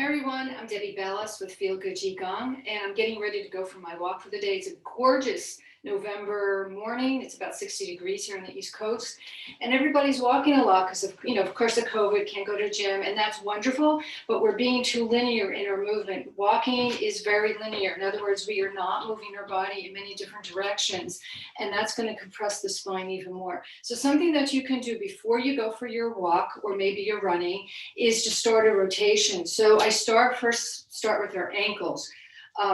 Everyone, I'm Debbie Ballas with Feel Good Qigong, and I'm getting ready to go for my walk for the day. It's a gorgeous November morning. It's about 60 degrees here on the East Coast, and everybody's walking a lot because of course, the COVID, can't go to the gym, and that's wonderful, but we're being too linear in our movement. Walking is very linear. In other words, we are not moving our body in many different directions, and that's going to compress the spine even more. So something that you can do before you go for your walk, or maybe you're running, is to start a rotation. So I start with our ankles,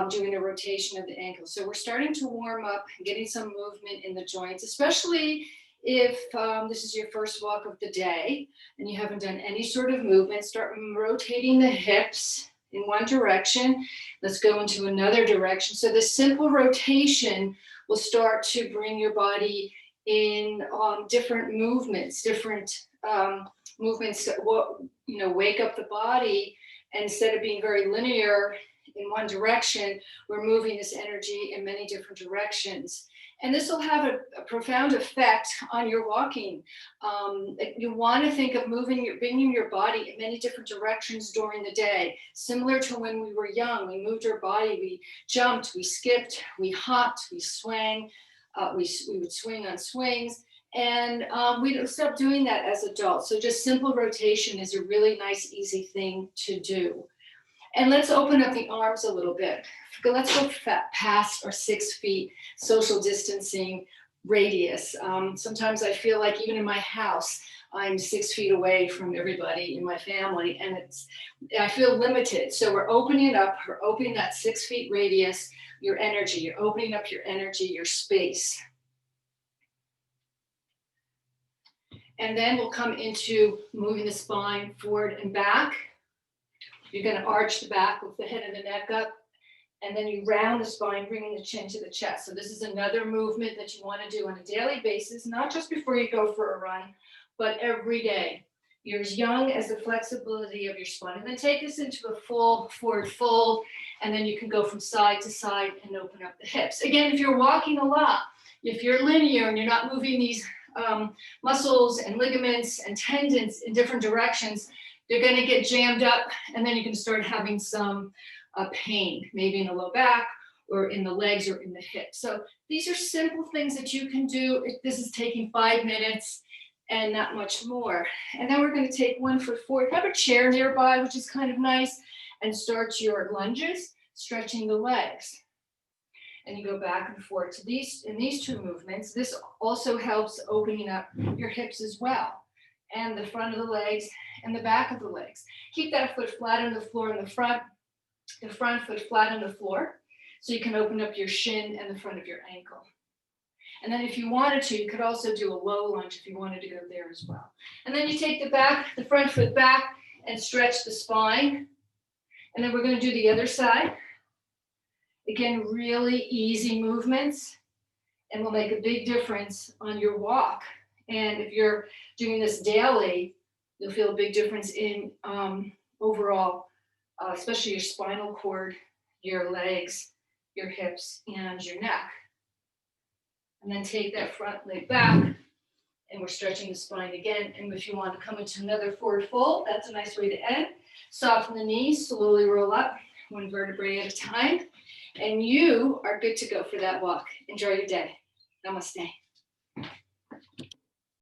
doing a rotation of the ankles. So we're starting to warm up, getting some movement in the joints, especially if this is your first walk of the day and you haven't done any sort of movement. Start rotating the hips in one direction. Let's go into another direction. So the simple rotation will start to bring your body in different movements that will, wake up the body. And instead of being very linear in one direction, we're moving this energy in many different directions. And this will have a profound effect on your walking. You want to think of bringing your body in many different directions during the day. Similar to when we were young, we moved our body, we jumped, we skipped, we hopped, we swang, we would swing on swings. And we don't stop doing that as adults. So just simple rotation is a really nice, easy thing to do. And let's open up the arms a little bit. Let's go past our 6 feet social distancing radius. Sometimes I feel like even in my house, I'm 6 feet away from everybody in my family, and I feel limited. So we're opening that 6 feet radius, your energy. You're opening up your energy, your space. And then we'll come into moving the spine forward and back. You're going to arch the back with the head and the neck up. And then you round the spine, bringing the chin to the chest. So this is another movement that you want to do on a daily basis, not just before you go for a run, but every day. You're as young as the flexibility of your spine. And then take this into a full forward fold. And then you can go from side to side and open up the hips. Again, if you're walking a lot, if you're linear and you're not moving these muscles and ligaments and tendons in different directions, they're going to get jammed up, and then you can start having some pain, maybe in the low back or in the legs or in the hips. So these are simple things that you can do. This is taking 5 minutes and not much more. And then we're going to take 1 foot forward. Have a chair nearby, which is kind of nice, and start your lunges, stretching the legs. And you go back and forth to these 2 movements. This also helps opening up your hips as well, and the front of the legs and the back of the legs. Keep that foot flat on the floor in the front foot flat on the floor, so you can open up your shin and the front of your ankle. And then if you wanted to, you could also do a low lunge if you wanted to go there as well. And then you take the front foot back and stretch the spine. And then we're going to do the other side. Again, really easy movements, and will make a big difference on your walk. And if you're doing this daily, you'll feel a big difference in overall, especially your spinal cord, your legs, your hips, and your neck. And then take that front leg back, and we're stretching the spine again. And if you want to come into another forward fold, that's a nice way to end. Soften the knees, slowly roll up, 1 vertebrae at a time. And you are good to go for that walk. Enjoy your day. Namaste.